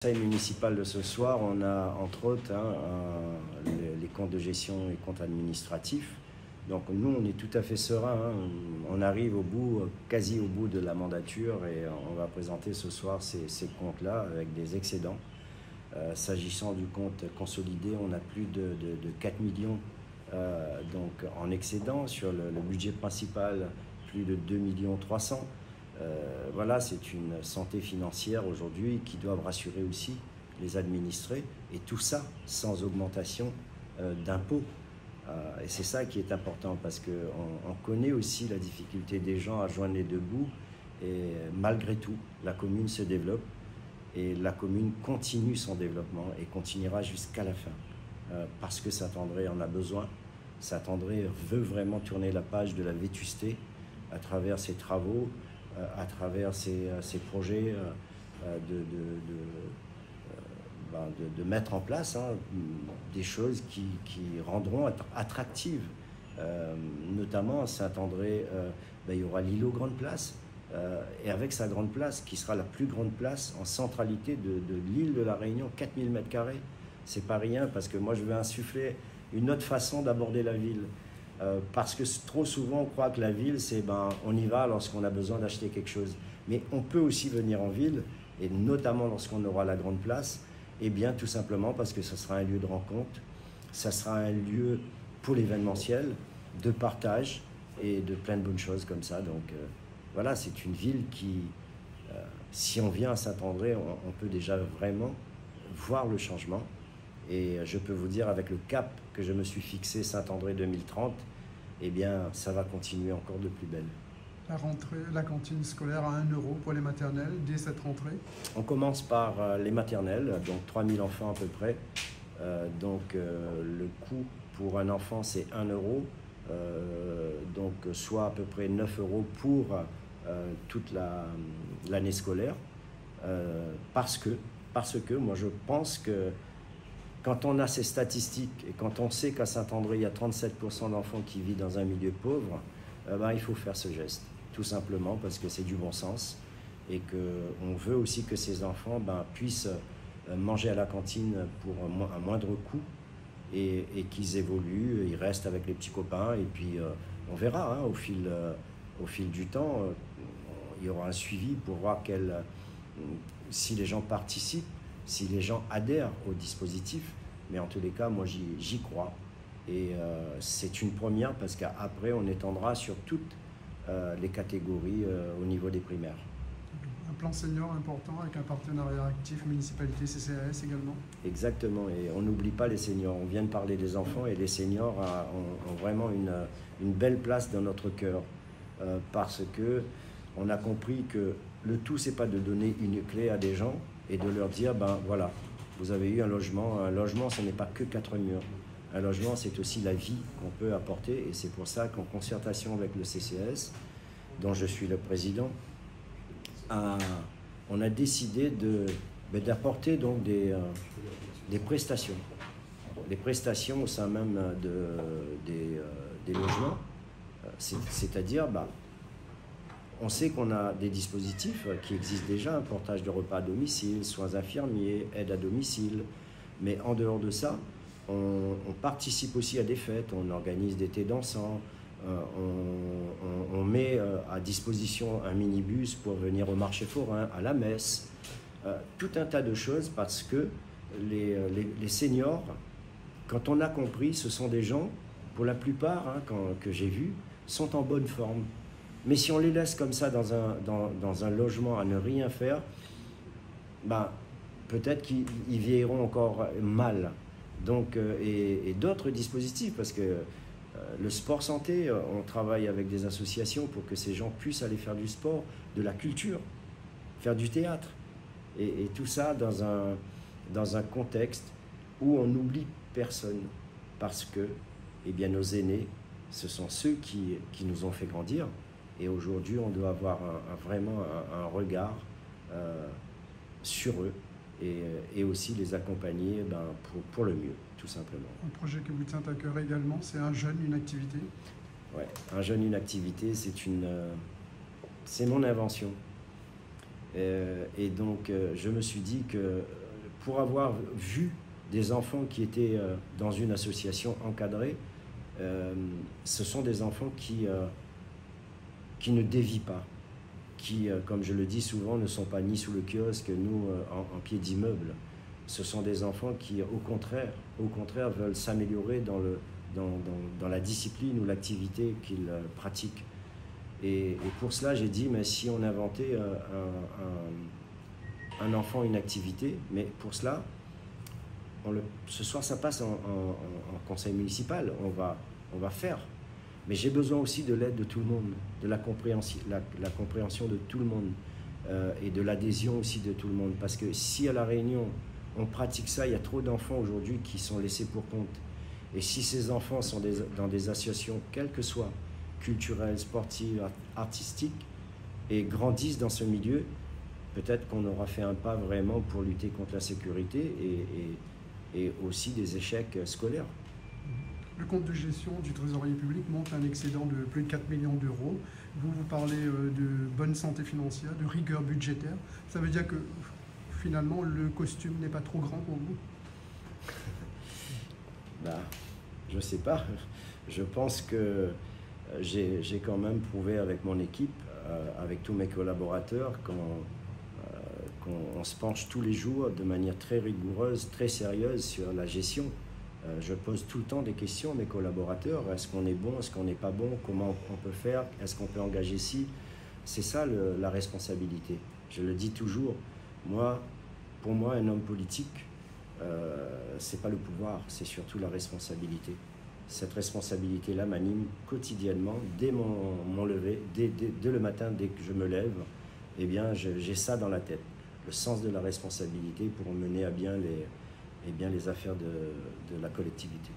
Conseil municipal de ce soir, on a entre autres les comptes de gestion et comptes administratifs. Donc nous, on est tout à fait serein. On arrive quasi au bout de la mandature et on va présenter ce soir ces comptes-là avec des excédents. S'agissant du compte consolidé, on a plus de 4 millions donc en excédent. Sur le budget principal, plus de 2 300 000 000. Voilà, c'est une santé financière aujourd'hui qui doit rassurer aussi les administrés, et tout ça sans augmentation d'impôts. Et c'est ça qui est important, parce qu'on connaît aussi la difficulté des gens à joindre les deux bouts, et malgré tout, la commune se développe, et la commune continue son développement et continuera jusqu'à la fin, parce que Saint-André en a besoin. Saint-André veut vraiment tourner la page de la vétusté à travers ses travaux, à travers ces projets de mettre en place des choses qui rendront attractives. Notamment à Saint-André, il y aura l'îlot Grande Place, et avec sa grande place, qui sera la plus grande place en centralité de l'île de la Réunion, 4000 m². C'est pas rien, parce que moi je veux insuffler une autre façon d'aborder la ville. Parce que trop souvent on croit que la ville c'est on y va lorsqu'on a besoin d'acheter quelque chose, mais on peut aussi venir en ville, et notamment lorsqu'on aura la grande place, et bien tout simplement parce que ce sera un lieu de rencontre, ça sera un lieu pour l'événementiel, de partage et de plein de bonnes choses comme ça. Donc voilà, c'est une ville qui, si on vient à Saint-André, on peut déjà vraiment voir le changement. Et je peux vous dire, avec le cap que je me suis fixé, Saint-André 2030, eh bien, ça va continuer encore de plus belle. La cantine scolaire à 1 € pour les maternelles dès cette rentrée. On commence par les maternelles, donc 3000 enfants à peu près. Le coût pour un enfant, c'est 1 €, donc soit à peu près 9 € pour toute l'année scolaire. Parce que moi, je pense que quand on a ces statistiques et quand on sait qu'à Saint-André, il y a 37% d'enfants qui vivent dans un milieu pauvre, il faut faire ce geste, tout simplement parce que c'est du bon sens, et qu'on veut aussi que ces enfants puissent manger à la cantine pour un moindre coût, et qu'ils évoluent, ils restent avec les petits copains, et puis on verra au fil du temps, il y aura un suivi pour voir si les gens participent, si les gens adhèrent au dispositif. Mais en tous les cas, moi j'y crois, et c'est une première, parce qu'après on étendra sur toutes les catégories au niveau des primaires. Un plan senior important avec un partenariat actif municipalité CCAS également. Exactement, et on n'oublie pas les seniors. On vient de parler des enfants, et les seniors ont vraiment une belle place dans notre cœur, parce que on a compris que le tout, c'est pas de donner une clé à des gens et de leur dire, voilà, vous avez eu un logement. Un logement, ce n'est pas que 4 murs. Un logement, c'est aussi la vie qu'on peut apporter, et c'est pour ça qu'en concertation avec le CCAS, dont je suis le président, on a décidé d'apporter donc des prestations. Des prestations au sein même des logements, c'est-à-dire, on sait qu'on a des dispositifs qui existent déjà, un portage de repas à domicile, soins infirmiers, aide à domicile. Mais en dehors de ça, on participe aussi à des fêtes, on organise des thés dansants, on met à disposition un minibus pour venir au marché forain, à la messe, tout un tas de choses, parce que les seniors, quand on a compris, ce sont des gens, pour la plupart, que j'ai vus, sont en bonne forme. Mais si on les laisse comme ça dans un logement à ne rien faire, peut-être qu'ils vieilliront encore mal. Donc, et d'autres dispositifs, parce que le sport santé, on travaille avec des associations pour que ces gens puissent aller faire du sport, de la culture, faire du théâtre. Et tout ça dans un contexte où on n'oublie personne, parce que nos aînés, ce sont ceux qui nous ont fait grandir. Et aujourd'hui, on doit avoir vraiment un regard sur eux, et aussi les accompagner pour le mieux, tout simplement. Un projet qui vous tient à cœur également, c'est Un jeune, une activité. Ouais, Un jeune, une activité, c'est mon invention. Et donc, je me suis dit que pour avoir vu des enfants qui étaient dans une association encadrée, ce sont des enfants qui ne dévient pas, qui, comme je le dis souvent, ne sont pas ni sous le kiosque, nous en pied d'immeuble. Ce sont des enfants qui, au contraire veulent s'améliorer dans la discipline ou l'activité qu'ils pratiquent. Et pour cela, j'ai dit, mais si on inventait un enfant, une activité, mais pour cela, ce soir, ça passe en conseil municipal, on va faire. Mais j'ai besoin aussi de l'aide de tout le monde, de la compréhension de tout le monde et de l'adhésion aussi de tout le monde. Parce que si à La Réunion, on pratique ça, il y a trop d'enfants aujourd'hui qui sont laissés pour compte. Et si ces enfants sont dans des associations, quelles que soient, culturelles, sportives, artistiques, et grandissent dans ce milieu, peut-être qu'on aura fait un pas vraiment pour lutter contre la sécurité et aussi des échecs scolaires. Le compte de gestion du trésorier public montre un excédent de plus de 4 millions d'euros. Vous parlez de bonne santé financière, de rigueur budgétaire. Ça veut dire que finalement le costume n'est pas trop grand pour vous? Je ne sais pas. Je pense que j'ai quand même prouvé avec mon équipe, avec tous mes collaborateurs, qu'on se penche tous les jours de manière très rigoureuse, très sérieuse sur la gestion. Je pose tout le temps des questions à mes collaborateurs. Est-ce qu'on est bon? Est-ce qu'on n'est pas bon? Comment on peut faire? Est-ce qu'on peut engager ci? C'est ça la responsabilité. Je le dis toujours. Pour moi, un homme politique, c'est pas le pouvoir, c'est surtout la responsabilité. Cette responsabilité-là m'anime quotidiennement, dès mon lever, dès le matin, dès que je me lève. Eh bien, j'ai ça dans la tête, le sens de la responsabilité pour mener à bien les affaires de la collectivité.